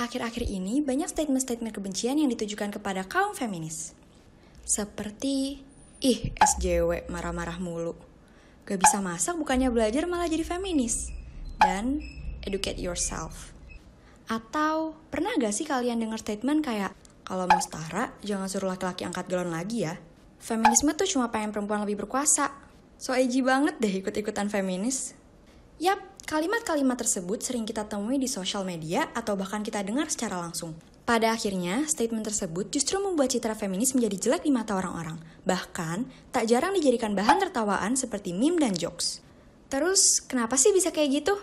Akhir-akhir ini banyak statement-statement kebencian yang ditujukan kepada kaum feminis. Seperti, ih SJW marah-marah mulu. Gak bisa masak bukannya belajar malah jadi feminis. Dan educate yourself. Atau pernah gak sih kalian dengar statement kayak, kalau mau setara jangan suruh laki-laki angkat galon lagi ya. Feminisme tuh cuma pengen perempuan lebih berkuasa. So edgy banget deh ikut-ikutan feminis. Yap, kalimat-kalimat tersebut sering kita temui di sosial media atau bahkan kita dengar secara langsung. Pada akhirnya, statement tersebut justru membuat citra feminis menjadi jelek di mata orang-orang. Bahkan, tak jarang dijadikan bahan tertawaan seperti meme dan jokes. Terus, kenapa sih bisa kayak gitu?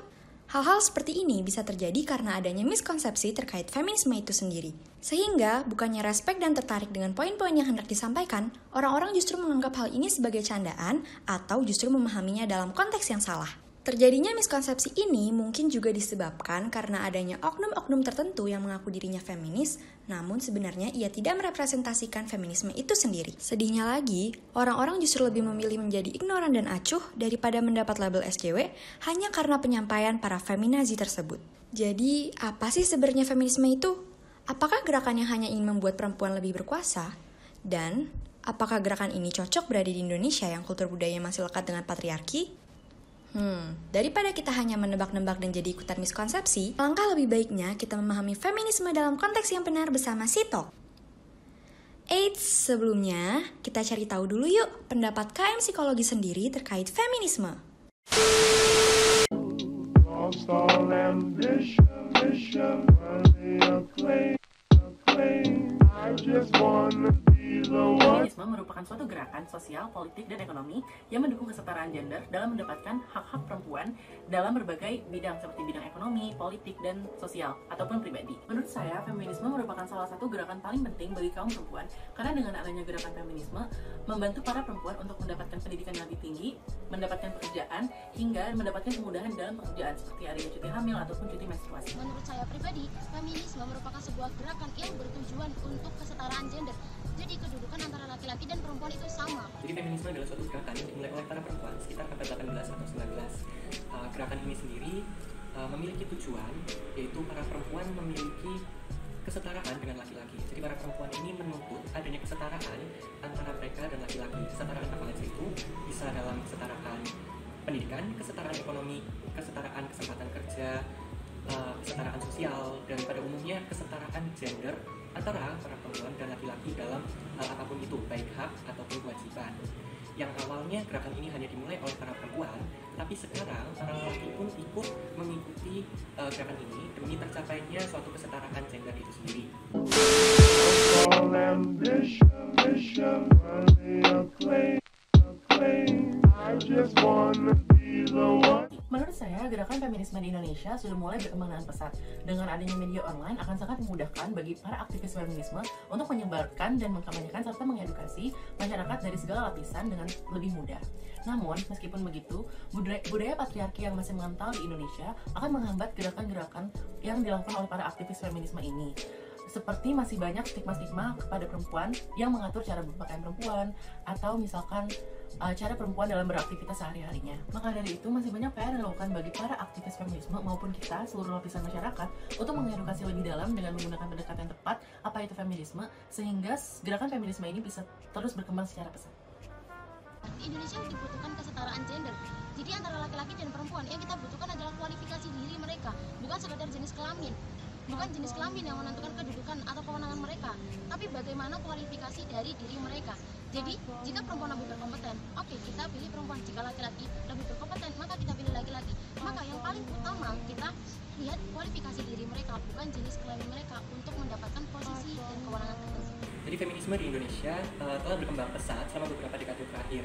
Hal-hal seperti ini bisa terjadi karena adanya miskonsepsi terkait feminisme itu sendiri. Sehingga, bukannya respek dan tertarik dengan poin-poin yang hendak disampaikan, orang-orang justru menganggap hal ini sebagai candaan atau justru memahaminya dalam konteks yang salah. Terjadinya miskonsepsi ini mungkin juga disebabkan karena adanya oknum-oknum tertentu yang mengaku dirinya feminis, namun sebenarnya ia tidak merepresentasikan feminisme itu sendiri. Sedihnya lagi, orang-orang justru lebih memilih menjadi ignoran dan acuh daripada mendapat label SJW hanya karena penyampaian para feminazi tersebut. Jadi, apa sih sebenarnya feminisme itu? Apakah gerakan yang hanya ingin membuat perempuan lebih berkuasa? Dan, apakah gerakan ini cocok berada di Indonesia yang kultur budaya masih lekat dengan patriarki? Daripada kita hanya menebak-nebak dan jadi ikutan miskonsepsi, alangkah lebih baiknya kita memahami feminisme dalam konteks yang benar bersama Sitok. Eits, sebelumnya kita cari tahu dulu yuk pendapat KM Psikologi sendiri terkait feminisme. Feminisme merupakan suatu gerakan sosial, politik, dan ekonomi yang mendukung kesetaraan gender dalam mendapatkan hak-hak perempuan dalam berbagai bidang seperti bidang ekonomi, politik, dan sosial ataupun pribadi. Menurut saya, feminisme merupakan salah satu gerakan paling penting bagi kaum perempuan karena dengan adanya gerakan feminisme membantu para perempuan untuk mendapatkan pendidikan yang lebih tinggi, mendapatkan pekerjaan, hingga mendapatkan kemudahan dalam pekerjaan seperti adanya cuti hamil ataupun cuti menstruasi. Menurut saya pribadi, feminisme merupakan sebuah gerakan yang bertujuan untuk kesetaraan gender. Jadi kedudukan antara laki-laki dan perempuan itu sama. Jadi feminisme adalah suatu gerakan yang dimulai oleh para perempuan sekitar abad 18 atau 19. Gerakan ini sendiri memiliki tujuan, yaitu para perempuan memiliki kesetaraan dengan laki-laki. Jadi para perempuan ini menuntut adanya kesetaraan antara mereka dan laki-laki. Kesetaraan apa saja itu? Bisa dalam kesetaraan pendidikan, kesetaraan ekonomi, kesetaraan kesempatan kerja, kesetaraan sosial, dan pada umumnya kesetaraan gender antara para perempuan dan laki-laki dalam hal apapun itu, baik hak ataupun kewajiban. Yang awalnya gerakan ini hanya dimulai oleh para perempuan, tapi sekarang para laki pun ikut mengikuti gerakan ini demi tercapainya suatu kesetaraan gender itu sendiri. Menurut saya, gerakan feminisme di Indonesia sudah mulai berkembang dengan pesat. Dengan adanya media online akan sangat memudahkan bagi para aktivis feminisme untuk menyebarkan dan mengkampanyekan serta mengedukasi masyarakat dari segala lapisan dengan lebih mudah. Namun, meskipun begitu, budaya patriarki yang masih mengental di Indonesia akan menghambat gerakan-gerakan yang dilakukan oleh para aktivis feminisme ini. Seperti masih banyak stigma-stigma kepada perempuan yang mengatur cara berpakaian perempuan, atau misalkan cara perempuan dalam beraktivitas sehari-harinya. Maka dari itu masih banyak PR yang dilakukan bagi para aktivis feminisme maupun kita seluruh lapisan masyarakat untuk mengedukasi lebih dalam dengan menggunakan pendekatan yang tepat apa itu feminisme, sehingga gerakan feminisme ini bisa terus berkembang secara pesat. Indonesia dibutuhkan kesetaraan gender. Jadi antara laki-laki dan perempuan yang kita butuhkan adalah kualifikasi diri mereka, bukan sekedar jenis kelamin. Bukan jenis kelamin yang menentukan kedudukan atau kewenangan mereka, tapi bagaimana kualifikasi dari diri mereka. Jadi, jika perempuan lebih berkompeten, oke, kita pilih perempuan. Jika laki-laki lebih berkompeten, maka kita pilih laki-laki. Maka yang paling utama, kita lihat kualifikasi diri mereka, bukan jenis kelamin mereka untuk mendapatkan posisi dan kewenangan tertentu. Jadi feminisme di Indonesia telah berkembang pesat selama beberapa dekade terakhir,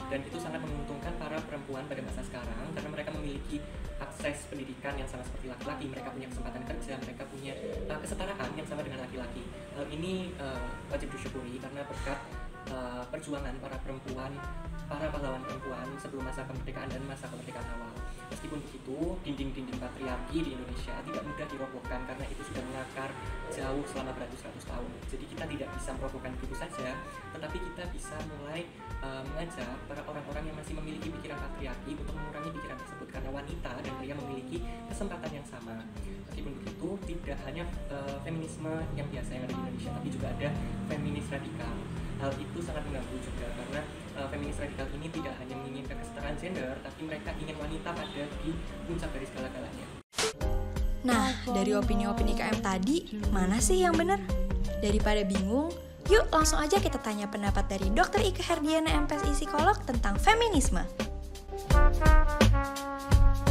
dan itu sangat menguntungkan para perempuan pada masa sekarang karena mereka memiliki akses pendidikan yang sama seperti laki-laki, mereka punya kesempatan kerja, mereka punya kesetaraan yang sama dengan laki-laki. Hal ini wajib disyukuri karena berkat perjuangan para perempuan, para pahlawan perempuan sebelum masa kemerdekaan dan masa kemerdekaan awal. Meskipun begitu, dinding-dinding patriarki di Indonesia tidak mudah dirobohkan karena itu sudah mengakar jauh selama beratus-ratus tahun. Jadi kita tidak bisa merobohkan begitu saja, tetapi kita bisa mulai mengajak para orang-orang yang masih memiliki pikiran patriarki untuk mengurangi pikiran tersebut, karena wanita dan pria memiliki kesempatan yang sama. Meskipun begitu, tidak hanya feminisme yang biasa yang ada di Indonesia, tapi juga ada feminis radikal. Hal itu sangat mengganggu juga karena feminis radikal ini tidak hanya menginginkan kesetaraan gender, tapi mereka ingin wanita pada di puncak dari segala-galanya. Nah, dari opini-opini KM tadi, mana sih yang benar? Daripada bingung, yuk langsung aja kita tanya pendapat dari Dr. Ike Herdiana MPSI Psikolog tentang feminisme.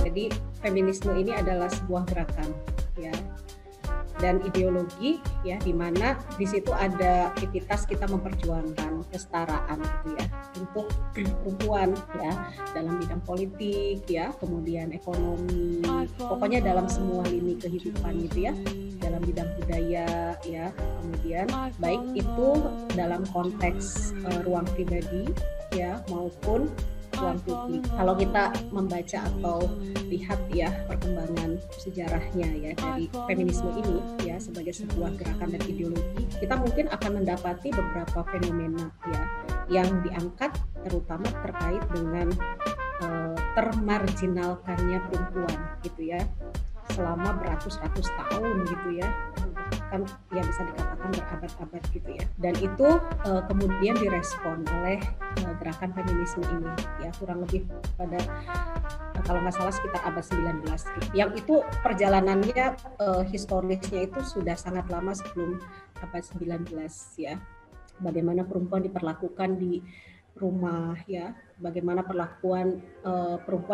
Jadi feminisme ini adalah sebuah gerakan, ya, dan ideologi, ya, di mana di situ ada aktivitas kita memperjuangkan kesetaraan, gitu ya, untuk perempuan, ya, dalam bidang politik, ya, kemudian ekonomi, pokoknya dalam semua lini kehidupan, gitu ya, dalam bidang budaya, ya, kemudian baik itu dalam konteks ruang pribadi, ya, maupun ruang publik. Kalau kita membaca atau lihat, ya, perkembangan sejarahnya, ya, dari feminisme ini, ya, sebagai sebuah gerakan dan ideologi, kita mungkin akan mendapati beberapa fenomena, ya, yang diangkat terutama terkait dengan termarginalkannya perempuan, gitu ya, selama beratus-ratus tahun, gitu ya, kan ya bisa dikatakan berabad-abad, gitu ya, dan itu kemudian direspon oleh gerakan feminisme ini, ya, kurang lebih pada kalau nggak salah sekitar abad 19, gitu. Yang itu perjalanannya historisnya itu sudah sangat lama sebelum abad 19, ya, bagaimana perempuan diperlakukan di rumah, ya, bagaimana perempuan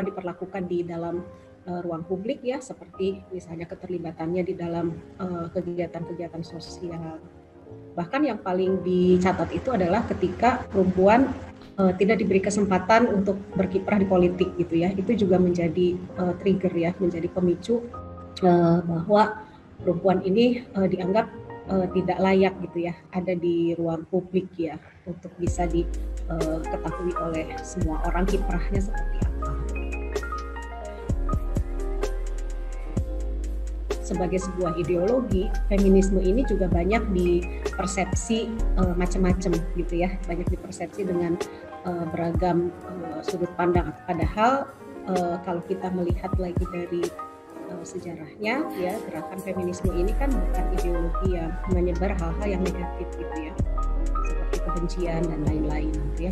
diperlakukan di dalam ruang publik, ya, seperti misalnya keterlibatannya di dalam kegiatan-kegiatan sosial. Bahkan yang paling dicatat itu adalah ketika perempuan tidak diberi kesempatan untuk berkiprah di politik, gitu ya. Itu juga menjadi trigger, ya, menjadi pemicu bahwa perempuan ini dianggap tidak layak, gitu ya, ada di ruang publik, ya, untuk bisa diketahui oleh semua orang kiprahnya seperti apa. Sebagai sebuah ideologi, feminisme ini juga banyak dipersepsi macam-macam, gitu ya, banyak dipersepsi dengan beragam sudut pandang. Padahal kalau kita melihat lagi dari sejarahnya, ya, gerakan feminisme ini kan bukan ideologi yang menyebar hal-hal yang negatif, gitu ya, seperti kebencian dan lain-lain, gitu ya.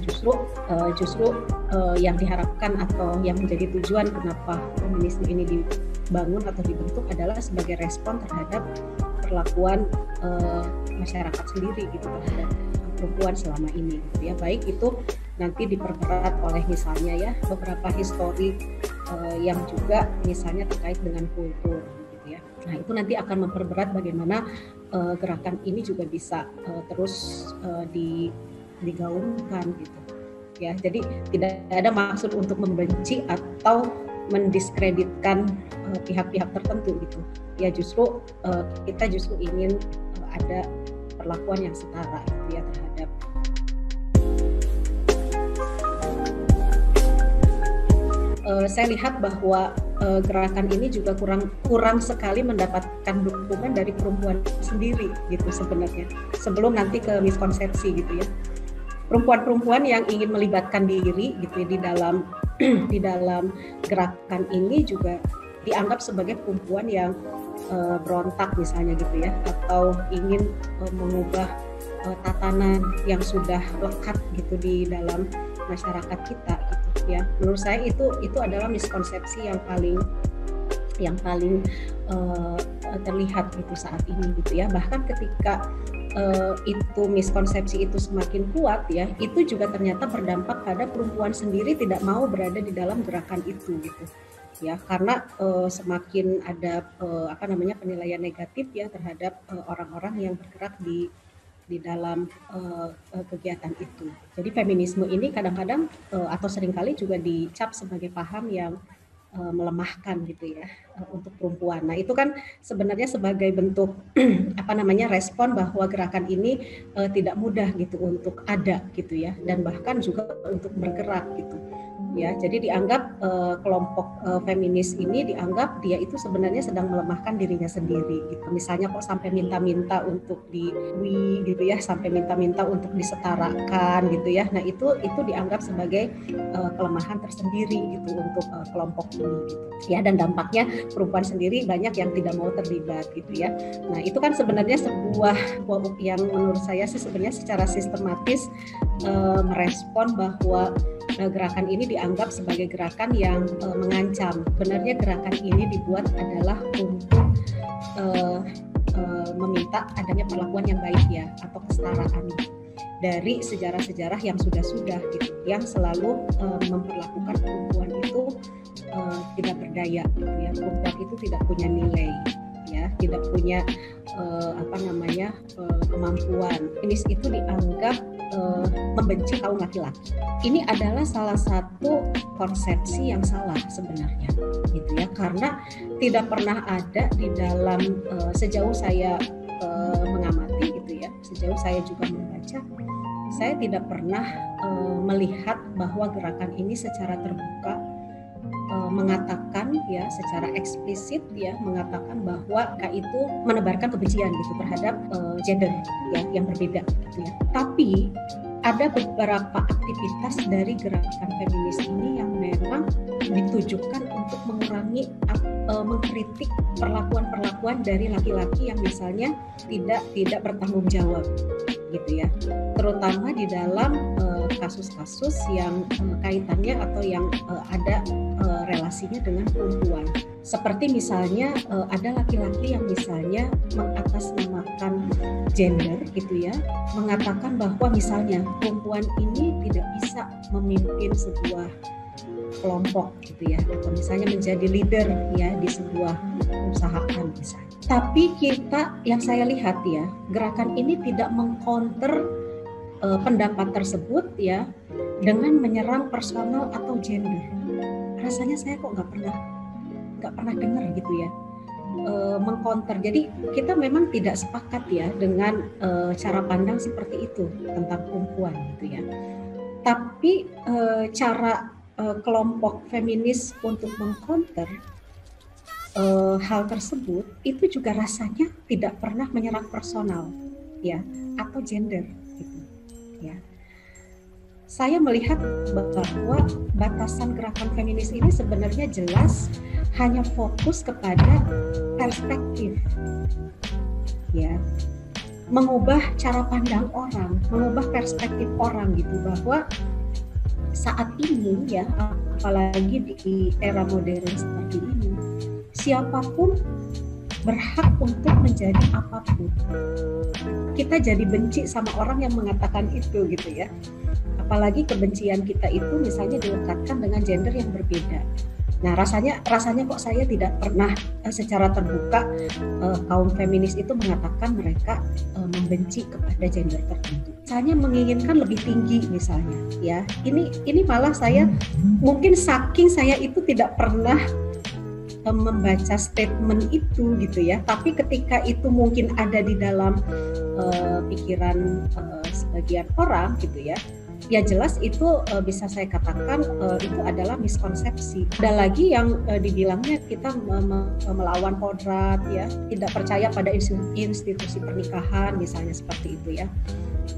Justru yang diharapkan atau yang menjadi tujuan kenapa feminisme ini dibangun atau dibentuk adalah sebagai respon terhadap perlakuan masyarakat sendiri, gitu, terhadap perempuan selama ini, gitu ya. Baik itu nanti diperberat oleh misalnya, ya, beberapa histori yang juga misalnya terkait dengan kultur, gitu ya. Nah, itu nanti akan memperberat bagaimana gerakan ini juga bisa terus digaungkan, gitu ya. Jadi tidak ada maksud untuk membenci atau mendiskreditkan pihak-pihak tertentu, gitu ya. Justru kita ingin ada perlakuan yang setara, gitu ya, terhadap saya lihat bahwa gerakan ini juga kurang sekali mendapatkan dukungan dari perempuan sendiri, gitu sebenarnya, sebelum nanti ke miskonsepsi, gitu ya. Perempuan-perempuan yang ingin melibatkan diri, gitu ya, di dalam gerakan ini juga dianggap sebagai perempuan yang berontak misalnya, gitu ya, atau ingin mengubah tatanan yang sudah lekat, gitu, di dalam masyarakat kita, gitu ya. Menurut saya itu adalah miskonsepsi yang paling terlihat, gitu, saat ini, gitu ya. Bahkan ketika itu miskonsepsi itu semakin kuat, ya, itu juga ternyata berdampak pada perempuan sendiri tidak mau berada di dalam gerakan itu, gitu ya, karena semakin ada penilaian negatif, ya, terhadap orang-orang yang bergerak di dalam kegiatan itu. Jadi feminisme ini kadang-kadang atau seringkali juga dicap sebagai paham yang melemahkan, gitu ya, untuk perempuan. Nah, itu kan sebenarnya sebagai bentuk respon bahwa gerakan ini tidak mudah, gitu, untuk ada, gitu ya, dan bahkan juga untuk bergerak, gitu. ya. Jadi dianggap kelompok feminis ini dianggap dia itu sebenarnya sedang melemahkan dirinya sendiri gitu. Misalnya kok sampai minta-minta untuk diakui gitu ya, sampai minta-minta untuk disetarakan gitu ya. Nah itu dianggap sebagai kelemahan tersendiri gitu untuk kelompok ini gitu. Ya, dan dampaknya perempuan sendiri banyak yang tidak mau terlibat gitu ya. Nah itu kan sebenarnya sebuah yang menurut saya sih sebenarnya secara sistematis merespon bahwa gerakan ini dianggap sebagai gerakan yang mengancam. Sebenarnya gerakan ini dibuat adalah untuk meminta adanya perlakuan yang baik ya, atau kesetaraan dari sejarah-sejarah yang sudah gitu, yang selalu memperlakukan perempuan itu tidak berdaya gitu ya. Perempuan itu tidak punya nilai ya, tidak punya kemampuan. Feminis itu dianggap membenci kaum laki-laki. Ini adalah salah satu konsepsi yang salah sebenarnya gitu ya, karena tidak pernah ada di dalam sejauh saya mengamati gitu ya, sejauh saya juga membaca, saya tidak pernah melihat bahwa gerakan ini secara terbuka mengatakan ya, secara eksplisit ya, mengatakan bahwa itu menebarkan kebencian gitu terhadap gender ya yang berbeda gitu ya. Tapi ada beberapa aktivitas dari gerakan feminis ini yang memang ditujukan untuk mengurangi mengkritik perlakuan-perlakuan dari laki-laki yang misalnya tidak bertanggung jawab gitu ya, terutama di dalam kasus-kasus yang kaitannya atau yang ada relasinya dengan perempuan. Seperti misalnya ada laki-laki yang misalnya mengatasnamakan gender gitu ya, mengatakan bahwa misalnya perempuan ini tidak bisa memimpin sebuah kelompok gitu ya, atau misalnya menjadi leader ya di sebuah perusahaan misalnya. Tapi yang saya lihat ya, gerakan ini tidak mengcounter pendapat tersebut ya dengan menyerang personal atau gender. Rasanya saya kok nggak pernah dengar gitu ya mengcounter. Jadi kita memang tidak sepakat ya dengan cara pandang seperti itu tentang perempuan gitu ya. Tapi cara kelompok feminis untuk mengcounter hal tersebut itu juga rasanya tidak pernah menyerang personal ya atau gender gitu ya. Saya melihat bahwa batasan gerakan feminis ini sebenarnya jelas hanya fokus kepada perspektif ya, mengubah cara pandang orang, mengubah perspektif orang gitu, bahwa saat ini ya, apalagi di era modern seperti ini, siapapun berhak untuk menjadi apapun. Kita jadi benci sama orang yang mengatakan itu gitu ya. Apalagi kebencian kita itu misalnya dilekatkan dengan gender yang berbeda. Nah, rasanya kok saya tidak pernah secara terbuka kaum feminis itu mengatakan mereka membenci kepada gender tertentu. Misalnya menginginkan lebih tinggi misalnya, ya. Ini malah saya mungkin saking saya itu tidak pernah membaca statement itu gitu ya. Tapi ketika itu mungkin ada di dalam pikiran sebagian orang gitu ya. Ya jelas itu bisa saya katakan itu adalah miskonsepsi. Ada lagi yang dibilangnya kita melawan kodrat ya, tidak percaya pada institusi pernikahan misalnya seperti itu ya.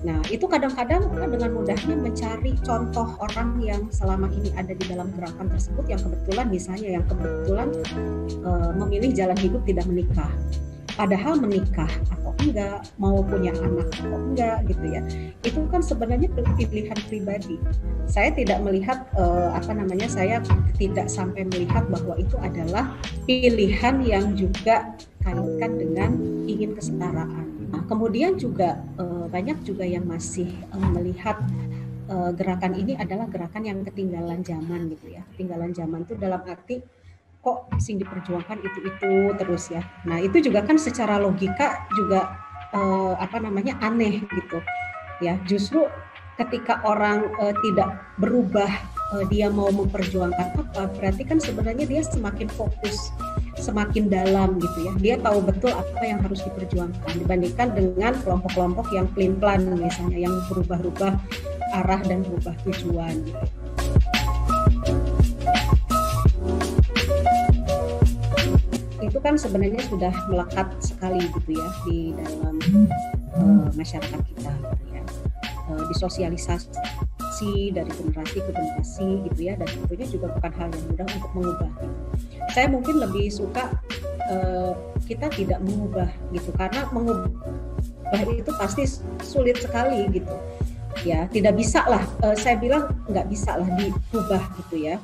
Nah itu kadang-kadang dengan mudahnya mencari contoh orang yang selama ini ada di dalam gerakan tersebut yang kebetulan misalnya memilih jalan hidup tidak menikah. Padahal menikah atau enggak, mau punya anak atau enggak gitu ya, itu kan sebenarnya pilihan pribadi. Saya tidak melihat saya tidak sampai melihat bahwa itu adalah pilihan yang juga kaitkan dengan ingin kesetaraan. Nah, kemudian juga banyak juga yang masih melihat gerakan ini adalah gerakan yang ketinggalan zaman gitu ya. Ketinggalan zaman itu dalam arti kok sing diperjuangkan itu terus ya. Nah itu juga kan secara logika juga aneh gitu ya. Justru ketika orang tidak berubah, dia mau memperjuangkan apa, berarti kan sebenarnya dia semakin fokus, semakin dalam gitu ya. Dia tahu betul apa yang harus diperjuangkan dibandingkan dengan kelompok-kelompok yang pelin-pelan misalnya, yang berubah-ubah arah dan berubah tujuan gitu. itu kan sebenarnya sudah melekat sekali gitu ya di dalam masyarakat kita gitu ya. Disosialisasi dari generasi ke generasi gitu ya, dan tentunya juga bukan hal yang mudah untuk mengubah gitu. Saya mungkin lebih suka kita tidak mengubah gitu, karena mengubah itu pasti sulit sekali gitu ya, tidak bisa lah, saya bilang nggak bisa lah diubah gitu ya,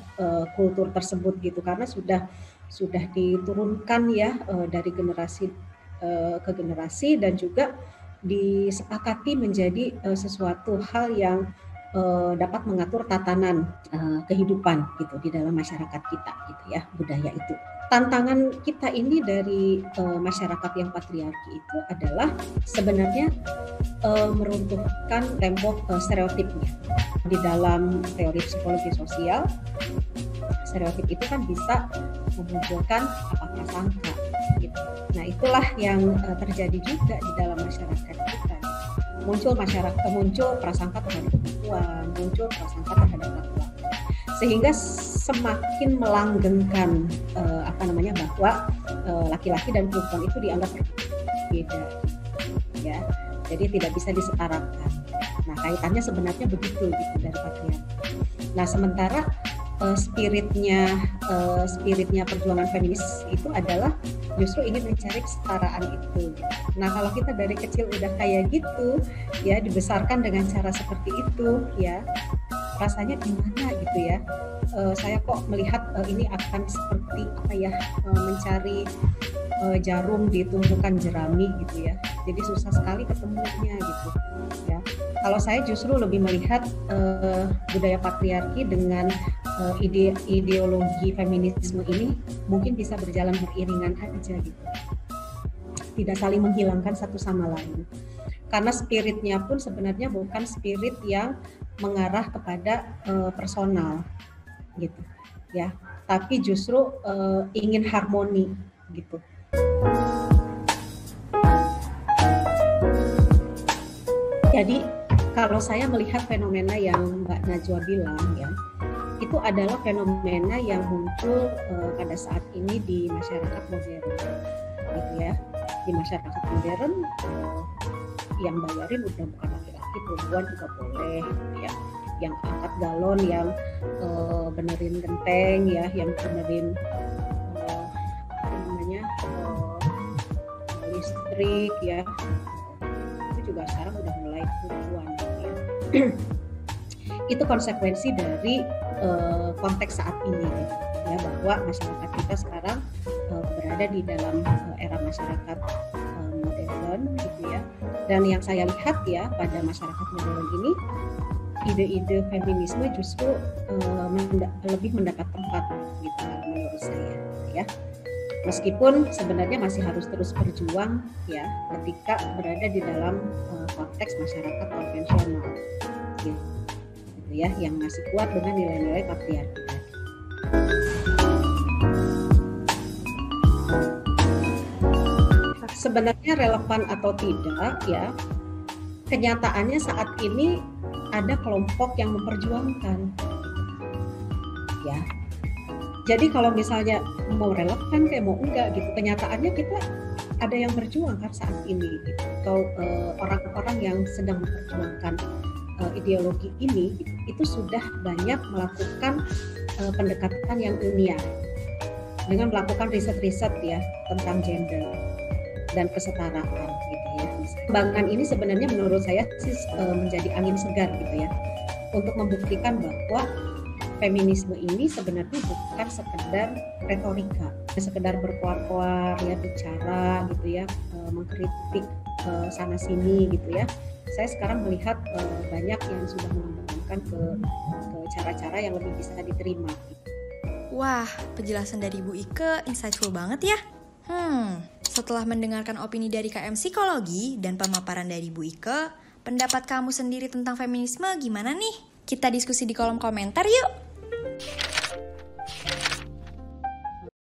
kultur tersebut gitu, karena sudah diturunkan ya dari generasi ke generasi, dan juga disepakati menjadi sesuatu hal yang dapat mengatur tatanan kehidupan gitu di dalam masyarakat kita gitu ya, budaya itu. Tantangan kita ini dari masyarakat yang patriarki itu adalah sebenarnya meruntuhkan tembok stereotipnya. Di dalam teori psikologi sosial, stereotip itu kan bisa memunculkan prasangka gitu. Nah, itulah yang terjadi juga di dalam masyarakat kita. Muncul prasangka terhadap perempuan, muncul prasangka terhadap laki-laki, sehingga semakin melanggengkan bahwa laki-laki dan perempuan itu dianggap berbeda ya, jadi tidak bisa disetarakan. Nah, kaitannya sebenarnya begitu gitu dari patriarki. Nah, sementara spiritnya perjuangan feminis itu adalah justru ingin mencari kesetaraan itu. Nah, kalau kita dari kecil udah kayak gitu ya, dibesarkan dengan cara seperti itu ya, rasanya gimana gitu ya. Saya kok melihat ini akan seperti mencari jarum di tumpukan jerami gitu ya. Jadi susah sekali ketemunya gitu ya. Kalau saya justru lebih melihat budaya patriarki dengan ideologi feminisme ini mungkin bisa berjalan beriringan aja gitu. Tidak saling menghilangkan satu sama lain. Karena spiritnya pun sebenarnya bukan spirit yang mengarah kepada personal gitu ya, tapi justru ingin harmoni gitu. Jadi kalau saya melihat fenomena yang Mbak Najwa bilang ya, itu adalah fenomena yang muncul pada saat ini di masyarakat modern gitu ya. Di masyarakat modern yang bayarin udah bukan laki-laki, perempuan juga boleh ya. Yang angkat galon, yang benerin genteng ya, yang benerin listrik ya, itu juga sekarang udah mulai perempuan ya. Itu konsekuensi dari konteks saat ini ya, bahwa masyarakat kita sekarang berada di dalam era masyarakat modern gitu ya. Dan yang saya lihat ya pada masyarakat modern ini, ide-ide feminisme justru lebih mendapat tempat gitu menurut saya ya. Meskipun sebenarnya masih harus terus berjuang ya ketika berada di dalam konteks masyarakat konvensional gitu ya, yang masih kuat dengan nilai-nilai patriarki tadi. Sebenarnya relevan atau tidak ya, kenyataannya saat ini ada kelompok yang memperjuangkan ya. Jadi kalau misalnya mau relevan kayak mau enggak gitu, kenyataannya kita ada yang berjuang kan saat ini gitu. Atau orang-orang yang sedang memperjuangkan ideologi ini itu sudah banyak melakukan pendekatan yang ilmiah dengan melakukan riset-riset ya tentang gender dan kesetaraan gitu ya. Kembangan ini sebenarnya menurut saya sih menjadi angin segar gitu ya, untuk membuktikan bahwa feminisme ini sebenarnya bukan sekedar retorika, sekedar berkoar-koar ya, bicara gitu ya, mengkritik sana sini gitu ya. Saya sekarang melihat banyak yang sudah mengembangkan ke cara-cara yang lebih bisa diterima. Wah, penjelasan dari Bu Ike insightful banget ya. Setelah mendengarkan opini dari KM Psikologi dan pemaparan dari Bu Ike, pendapat kamu sendiri tentang feminisme gimana nih? Kita diskusi di kolom komentar yuk!